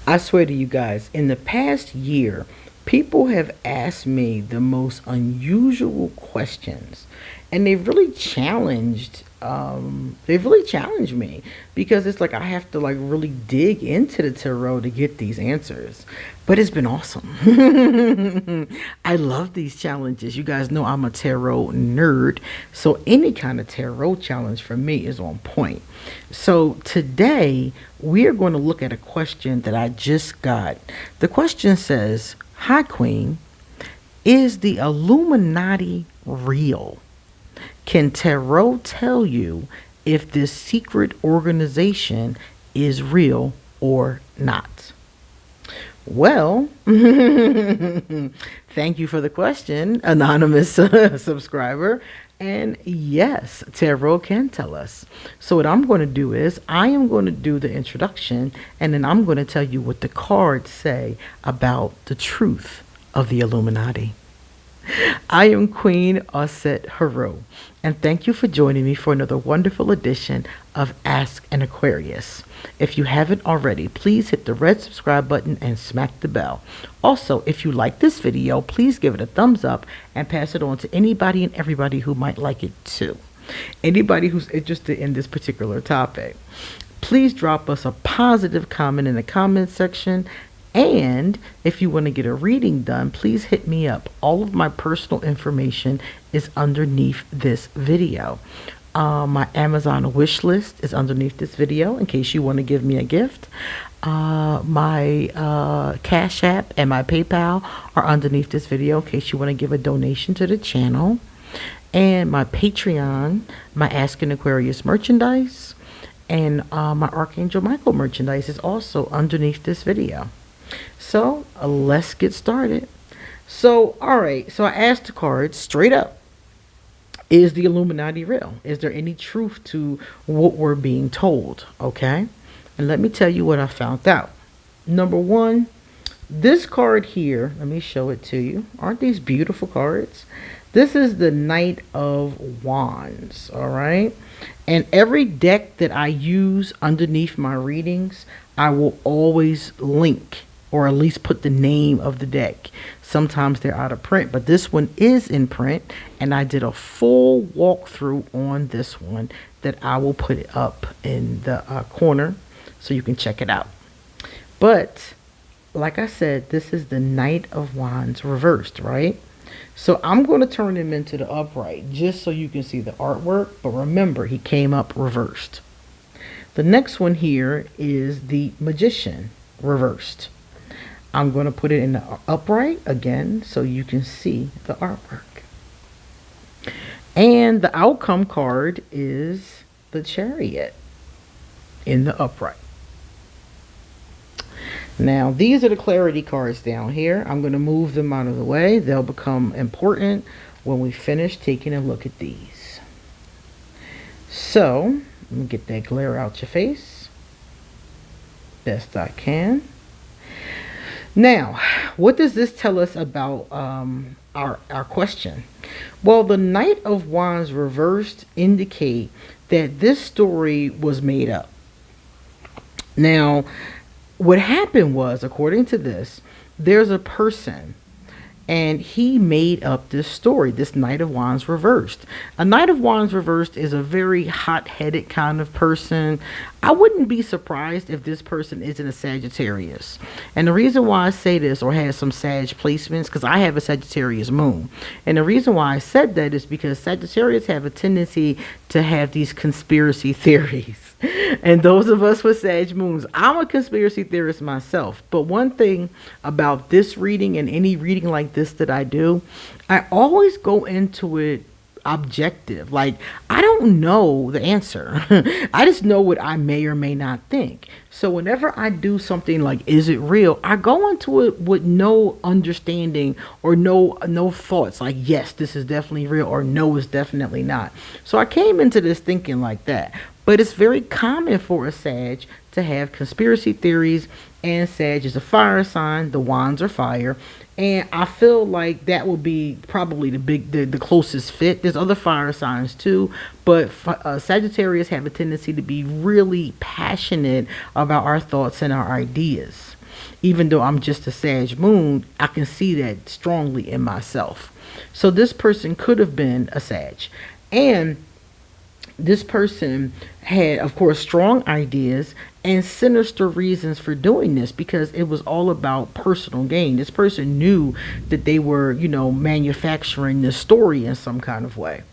I swear to you guys, in the past year, people have asked me the most unusual questions, and they've really challenged me because it's like I have to like really dig into the tarot to get these answers. But it's been awesome. I love these challenges. You guys know I'm a tarot nerd, so any kind of tarot challenge for me is on point. So today we are going to look at a question that I just got. The question says, "Hi Queen, is the Illuminati real? Can tarot tell you if this secret organization is real or not?" Well, thank you for the question, anonymous subscriber. And yes, tarot can tell us. So what I'm going to do is I am going to do the introduction, and then I'm going to tell you what the cards say about the truth of the Illuminati. I am QueenAusetHeru, and thank you for joining me for another wonderful edition of Ask an Aquarius. If you haven't already, please hit the red subscribe button and smack the bell. Also, if you like this video, please give it a thumbs up and pass it on to anybody and everybody who might like it too. Anybody who's interested in this particular topic, please drop us a positive comment in the comment section. And if you want to get a reading done, please hit me up. All of my personal information is underneath this video. My Amazon wish list is underneath this video in case you want to give me a gift. My Cashapp and my PayPal are underneath this video in case you want to give a donation to the channel. And my Patreon, my Ask an Aquarius merchandise, and my Archangel Michael merchandise is also underneath this video. So let's get started. So all right, so I asked the cards straight up, is the Illuminati real? Is there any truth to what we're being told? Okay, and let me tell you what I found out. Number one, this card here, let me show it to you. Aren't these beautiful cards? This is the Knight of Wands. All right, and every deck that I use underneath my readings, I will always link or at least put the name of the deck. Sometimes they're out of print, but this one is in print, and I did a full walkthrough on this one that I will put it up in the corner so you can check it out. But like I said, this is the Knight of Wands reversed, right? So I'm going to turn him into the upright just so you can see the artwork, but remember, he came up reversed. The next one here is the Magician reversed. I'm going to put it in the upright again so you can see the artwork. And the outcome card is the Chariot in the upright. Now, these are the clarity cards down here. I'm going to move them out of the way. They'll become important when we finish taking a look at these. So, let me get that glare out your face best I can. Now, what does this tell us about our question? Well, the Knight of Wands reversed indicate that this story was made up. Now, what happened was, according to this, there's a person, and he made up this story, this Knight of Wands reversed. A Knight of Wands reversed is a very hot-headed kind of person. I wouldn't be surprised if this person isn't a Sagittarius. And the reason why I say this, or has some Sag placements, because I have a Sagittarius moon. And the reason why I said that is because Sagittarius have a tendency to have these conspiracy theories. And those of us with Sag moons, I'm a conspiracy theorist myself. But one thing about this reading and any reading like this that I do, I always go into it objective. Like, I don't know the answer. I just know what I may or may not think. So whenever I do something like, is it real? I go into it with no understanding or no thoughts like, yes, this is definitely real, or no, it's definitely not. So I came into this thinking like that. But it's very common for a Sag to have conspiracy theories, and Sag is a fire sign. The wands are fire. And I feel like that would be probably the closest fit. There's other fire signs too, but Sagittarius have a tendency to be really passionate about our thoughts and our ideas. Even though I'm just a Sag moon, I can see that strongly in myself. So this person could have been a Sag. And this person had, of course, strong ideas and sinister reasons for doing this, because it was all about personal gain. This person knew that they were, manufacturing this story in some kind of way.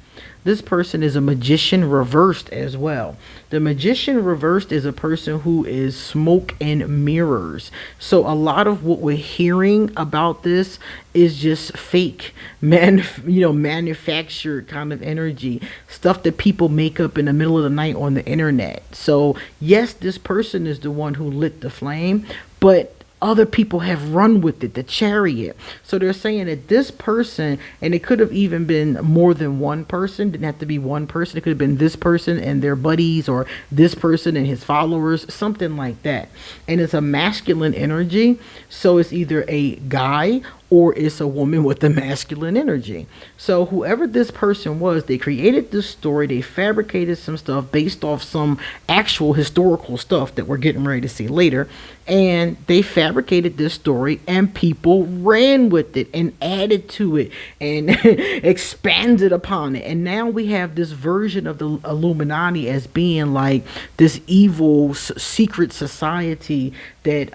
This person is a magician reversed as well. The magician reversed is a person who is smoke and mirrors. So a lot of what we're hearing about this is just fake, manufactured kind of energy, stuff that people make up in the middle of the night on the internet. So yes, this person is the one who lit the flame, but other people have run with it, the chariot. So they're saying that this person, and it could have even been more than one person, didn't have to be one person. It could have been this person and their buddies, or this person and his followers, something like that. And it's a masculine energy. So it's either a guy or it's a woman with the masculine energy. So whoever this person was, they created this story, they fabricated some stuff based off some actual historical stuff that we're getting ready to see later, and they fabricated this story and people ran with it and added to it and expanded upon it. And now we have this version of the Illuminati as being like this evil secret society that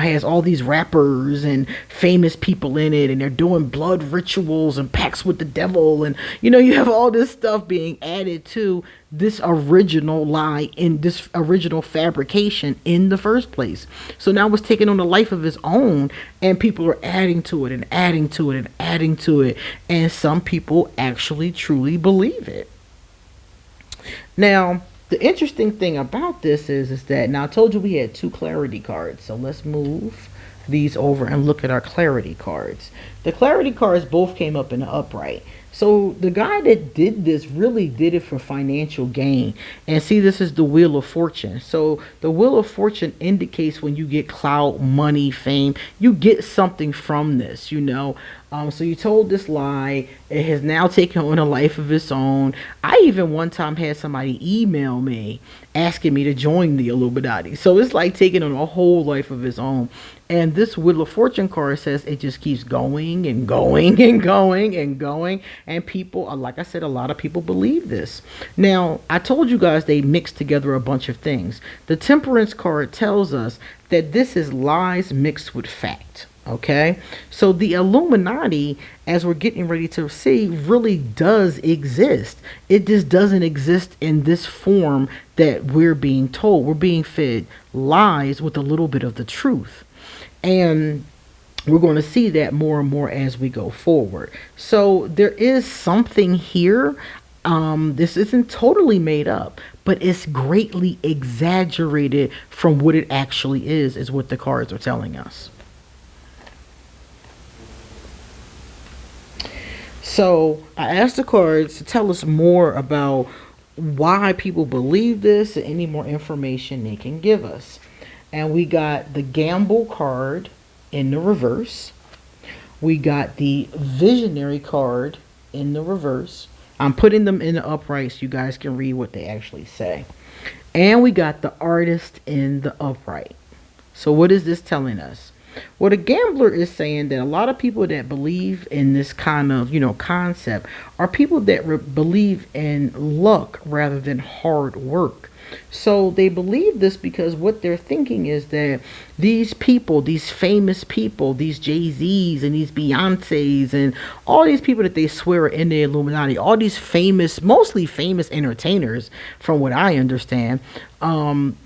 has all these rappers and famous people in it, and they're doing blood rituals and pacts with the devil, and you have all this stuff being added to this original lie, in this original fabrication in the first place. So now it's taking on a life of its own, and people are adding to it and adding to it and adding to it, and some people actually truly believe it. Now the interesting thing about this is that, now I told you we had 2 clarity cards, so let's move these over and look at our clarity cards. The clarity cards both came up in the upright. So the guy that did this really did it for financial gain. And see, this is the Wheel of Fortune. So the Wheel of Fortune indicates when you get clout, money, fame, you get something from this, so you told this lie. It has now taken on a life of its own. I even one time had somebody email me asking me to join the Illuminati. So it's like taking on a whole life of its own. And this Wheel of Fortune card says it just keeps going and going and going and going. And people, like I said, a lot of people believe this. Now, I told you guys they mixed together a bunch of things. The Temperance card tells us that this is lies mixed with fact. Okay, so the Illuminati, as we're getting ready to see, really does exist. It just doesn't exist in this form that we're being told. We're being fed lies with a little bit of the truth. And we're going to see that more and more as we go forward. So there is something here. This isn't totally made up, but it's greatly exaggerated from what it actually is what the cards are telling us. So I asked the cards to tell us more about why people believe this and any more information they can give us. And we got the Gamble card in the reverse. We got the Visionary card in the reverse. I'm putting them in the upright so you guys can read what they actually say. And we got the Artist in the upright. So what is this telling us? Well, the Gambler is saying that a lot of people that believe in this kind of, concept are people that believe in luck rather than hard work. So they believe this because what they're thinking is that these people, these famous people, these Jay-Z's and these Beyoncé's and all these people that they swear are in the Illuminati, all these famous, mostly famous entertainers, from what I understand,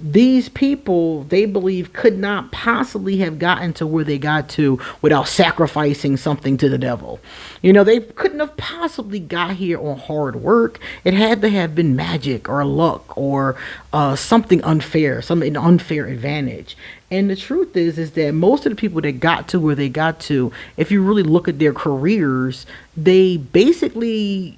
these people, they believe, could not possibly have gotten to where they got to without sacrificing something to the devil. They couldn't have possibly got here on hard work. It had to have been magic or luck or something unfair, an unfair advantage. And the truth is that most of the people that got to where they got to, if you really look at their careers, they basically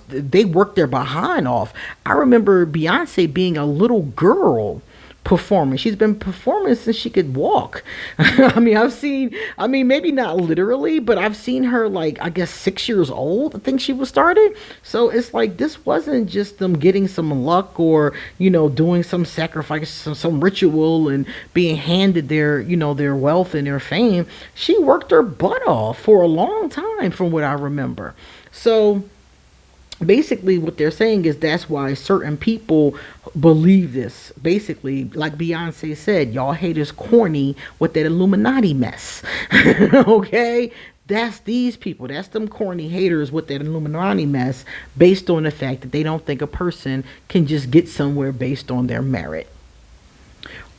they worked their behind off. I remember Beyonce being a little girl performing. She's been performing since she could walk. I mean, maybe not literally, but I've seen her like, I guess 6 years old. I think she was started. So it's like, this wasn't just them getting some luck or, doing some sacrifice, some ritual and being handed their, their wealth and their fame. She worked her butt off for a long time from what I remember. So basically what they're saying is that's why certain people believe this. Basically, like Beyonce said, y'all haters corny with that Illuminati mess. Okay, that's these people, that's them corny haters with that Illuminati mess, based on the fact that they don't think a person can just get somewhere based on their merit.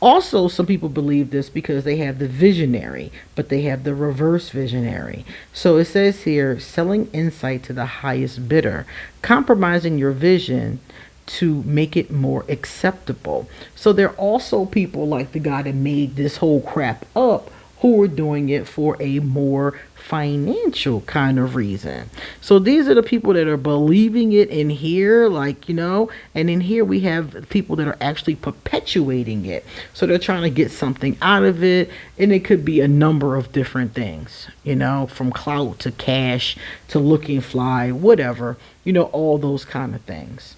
Also, some people believe this because they have the visionary, but they have the reverse visionary. So it says here, selling insight to the highest bidder, compromising your vision to make it more acceptable. So there are also people like the guy that made this whole crap up who are doing it for a more financial kind of reason. So these are the people that are believing it in here, like, and in here we have people that are actually perpetuating it. So they're trying to get something out of it, and it could be a number of different things, from clout to cash to looking fly, whatever, all those kind of things.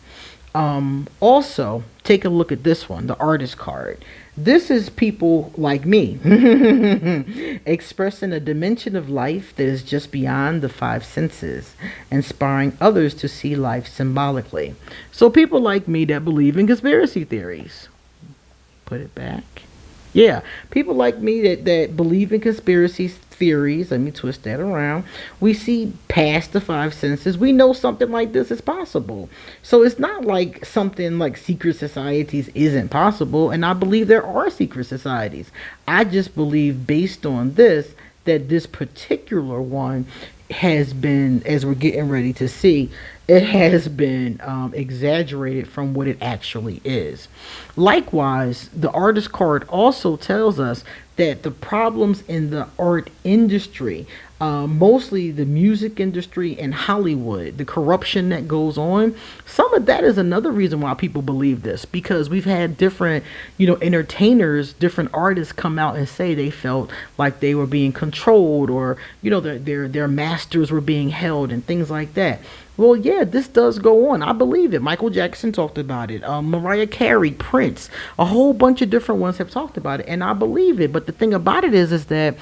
Also, take a look at this one, the artist card. This is people like me expressing a dimension of life that is just beyond the five senses, inspiring others to see life symbolically. So people like me that believe in conspiracy theories. Put it back. Yeah, people like me that believe in conspiracy theories. Let me twist that around. We see past the five senses. We know something like this is possible. So it's not like something like secret societies isn't possible. And I believe there are secret societies. I just believe based on this, that this particular one has been, as we're getting ready to see, it has been exaggerated from what it actually is. Likewise, the artist card also tells us that the problems in the art industry, mostly the music industry and Hollywood, the corruption that goes on, some of that is another reason why people believe this, because we've had different, entertainers, different artists come out and say they felt like they were being controlled, or, their masters were being held and things like that. Well, yeah, this does go on. I believe it. Michael Jackson talked about it. Mariah Carey, Prince, a whole bunch of different ones have talked about it, and I believe it. But the thing about it is that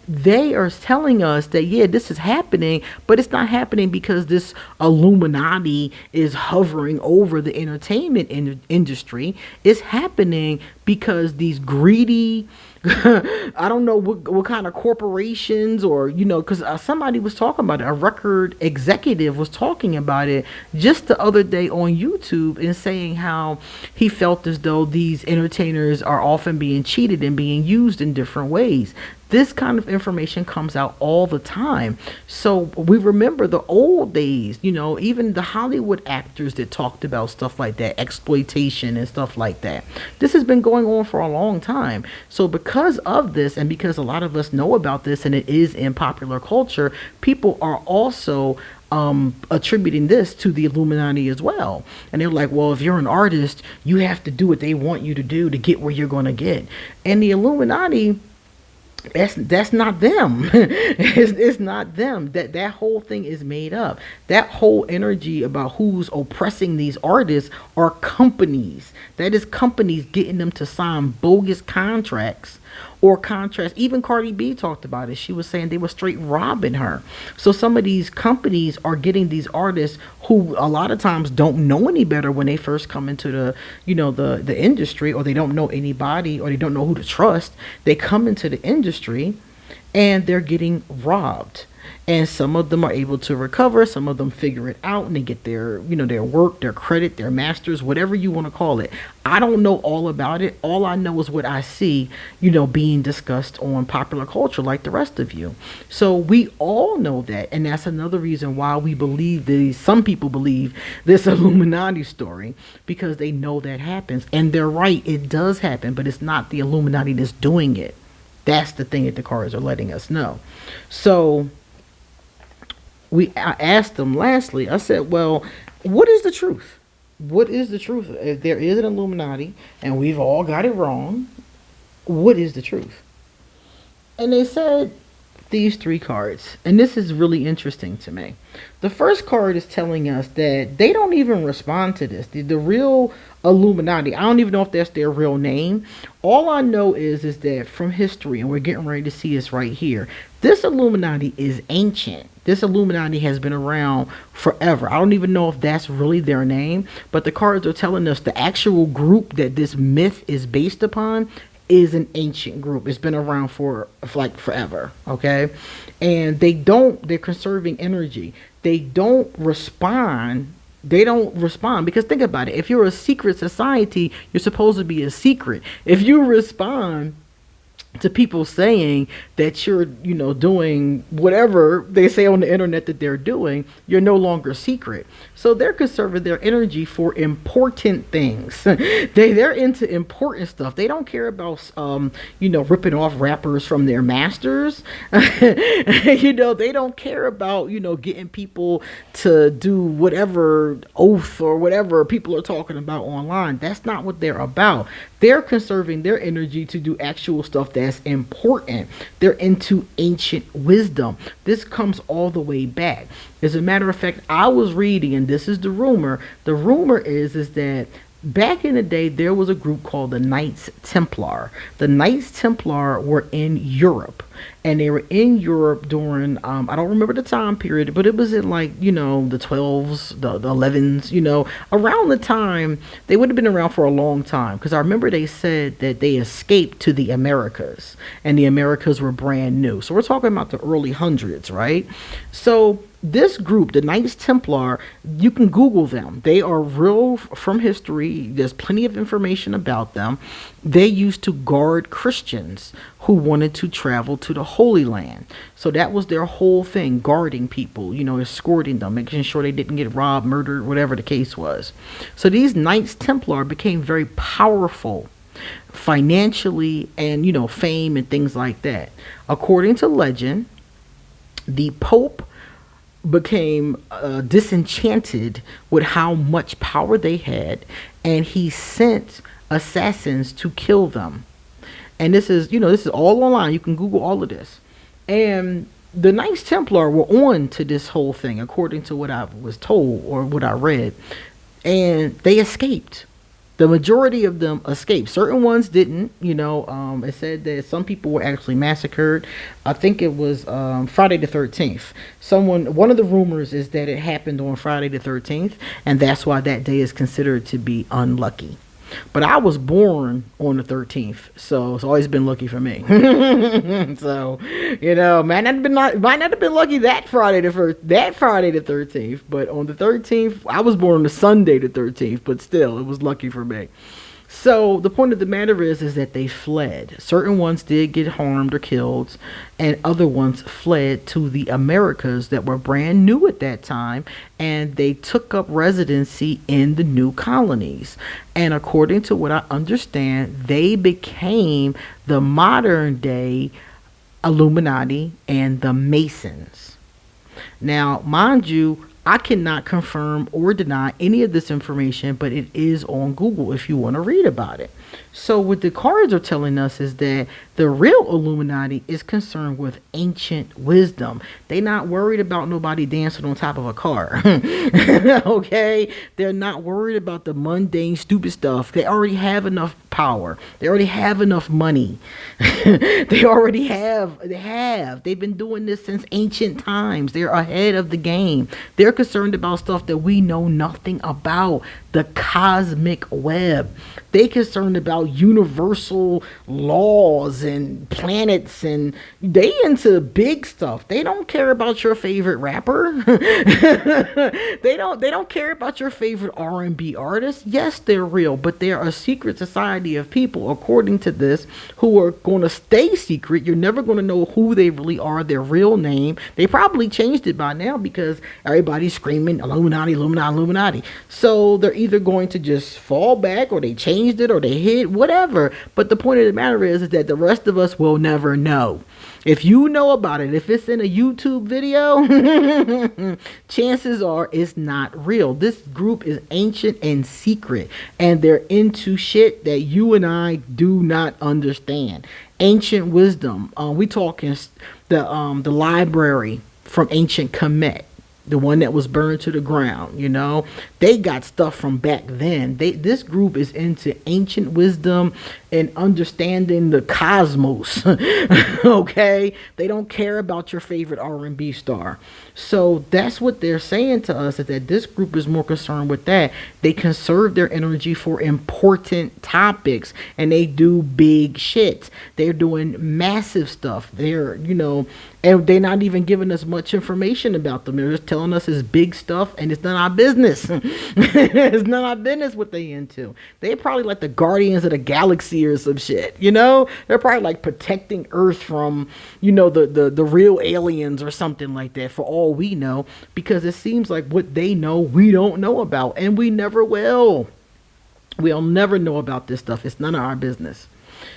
they are telling us that, yeah, this is happening, but it's not happening because this Illuminati is hovering over the entertainment industry. It's happening because these greedy, I don't know what kind of corporations, or, because somebody was talking about it. A record executive was talking about it just the other day on YouTube and saying how he felt as though these entertainers are often being cheated and being used in different ways. This kind of information comes out all the time. So we remember the old days, even the Hollywood actors that talked about stuff like that, exploitation and stuff like that. This has been going on for a long time. So because of this, and because a lot of us know about this and it is in popular culture, people are also attributing this to the Illuminati as well. And they're like, well, if you're an artist, you have to do what they want you to do to get where you're going to get. And the Illuminati, that's not them. It's not them. That whole thing is made up. That whole energy about who's oppressing these artists are companies. That is companies getting them to sign bogus contracts or contracts. Even Cardi B talked about it. She was saying they were straight robbing her. So some of these companies are getting these artists who a lot of times don't know any better when they first come into the, the industry, or they don't know anybody, or they don't know who to trust. They come into the industry and they're getting robbed. And some of them are able to recover. Some of them figure it out and they get their, their work, their credit, their masters, whatever you want to call it. I don't know all about it. All I know is what I see, being discussed on popular culture like the rest of you. So we all know that. And that's another reason why we believe some people believe this Illuminati story, because they know that happens. And they're right. It does happen, but it's not the Illuminati that's doing it. That's the thing that the cards are letting us know. So I asked them lastly, I said, well, what is the truth? what is the truth? If there is an Illuminati and we've all got it wrong, what is the truth? And they said these three cards, and this is really interesting to me. The first card is telling us that they don't even respond to this. The real Illuminati, I don't even know if that's their real name. All I know is that from history, and we're getting ready to see this right here, this Illuminati is ancient. This Illuminati has been around forever. I don't even know if that's really their name, but the cards are telling us the actual group that this myth is based upon is an ancient group. It's been around for like forever, okay? And they're conserving energy. They don't respond because think about it. If you're a secret society, you're supposed to be a secret. If you respond to people saying that you're, doing whatever they say on the internet that they're doing, you're no longer secret. So they're conserving their energy for important things. They're into important stuff. They don't care about, ripping off rappers from their masters. They don't care about, getting people to do whatever oath or whatever people are talking about online. That's not what they're about. They're conserving their energy to do actual stuff that's important. They're into ancient wisdom. This comes all the way back. As a matter of fact, I was reading, and this is the rumor. The rumor is that back in the day, there was a group called the Knights Templar. The Knights Templar were in Europe. And they were in Europe during, I don't remember the time period, but it was in like, the 12s, the 11s, around the time. They would have been around for a long time. Because I remember they said that they escaped to the Americas. And the Americas were brand new. So we're talking about the early hundreds, right? So this group, the Knights Templar, you can Google them. They are real from history. There's plenty of information about them. They used to guard Christians who wanted to travel to the Holy Land. So that was their whole thing, guarding people, escorting them, making sure they didn't get robbed, murdered, whatever the case was. So these Knights Templar became very powerful financially and, fame and things like that. According to legend, the Pope became disenchanted with how much power they had, and he sent assassins to kill them. And this is all online. You can Google all of this. And the Knights Templar were on to this whole thing, according to what I was told or what I read. And they escaped. The majority of them escaped. Certain ones didn't, it said that some people were actually massacred. I think it was Friday the 13th. One of the rumors is that it happened on Friday the 13th, and that's why that day is considered to be unlucky. But I was born on the 13th, so it's always been lucky for me. So, might not have been lucky that Friday the 13th, but on the 13th, I was born on the Sunday the 13th, but still, it was lucky for me. So the point of the matter is that they fled. Certain ones did get harmed or killed, and other ones fled to the Americas that were brand new at that time, and they took up residency in the new colonies. And according to what I understand, they became the modern day Illuminati and the Masons. Now, mind you, I cannot confirm or deny any of this information, but it is on Google if you want to read about it. So what the cards are telling us is that the real Illuminati is concerned with ancient wisdom. They're not worried about nobody dancing on top of a car. Okay? They're not worried about the mundane, stupid stuff. They already have enough power. They already have enough money. They've been doing this since ancient times. They're ahead of the game. They're concerned about stuff that we know nothing about. The cosmic web. They concerned about universal laws and planets, and they into big stuff. They don't care about your favorite rapper. They don't care about your favorite R&B artist. Yes, they're real, but they're a secret society of people, according to this, who are going to stay secret. You're never going to know who they really are, their real name. They probably changed it by now because everybody's screaming Illuminati, Illuminati, Illuminati. So they're either going to just fall back, or they change changed it or they hid, whatever. But the point of the matter is that the rest of us will never know. If you know about it, if it's in a YouTube video, chances are it's not real. This group is ancient and secret, and they're into shit that you and I do not understand. Ancient wisdom. We talking the library from ancient Kemet, the one that was burned to the ground. You know, they got stuff from back then. This group is into ancient wisdom and understanding the cosmos. Okay, they don't care about your favorite R&B star. So that's what they're saying to us, is that this group is more concerned with that. They conserve their energy for important topics, and they do big shit. They're doing massive stuff. They're, you know, and they're not even giving us much information about them. They're just telling us it's big stuff, and it's none of our business. It's none of our business what they into. They're probably like the guardians of the galaxy or some shit, you know? They're probably like protecting Earth from, you know, the real aliens or something like that, for all we know, because it seems like what they know we don't know about, and we never will. We'll never know about this stuff. It's none of our business.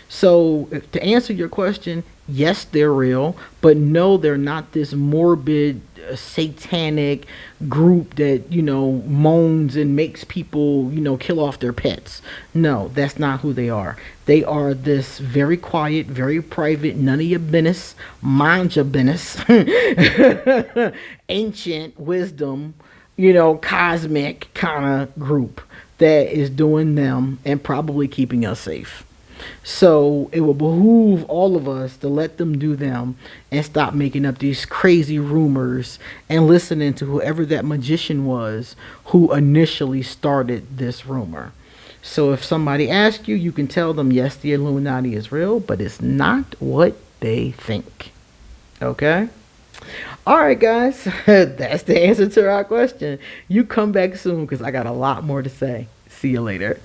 So to answer your question, yes, they're real, but no, they're not this morbid, satanic group that, you know, moans and makes people, you know, kill off their pets. No, that's not who they are. They are this very quiet, very private, none of your business, mind your business, ancient wisdom, you know, cosmic kind of group that is doing them and probably keeping us safe. So it will behoove all of us to let them do them and stop making up these crazy rumors and listening to whoever that magician was who initially started this rumor. So if somebody asks you, you can tell them, yes, the Illuminati is real, but it's not what they think. Okay? All right, guys. That's the answer to our question. You come back soon because I got a lot more to say. See you later.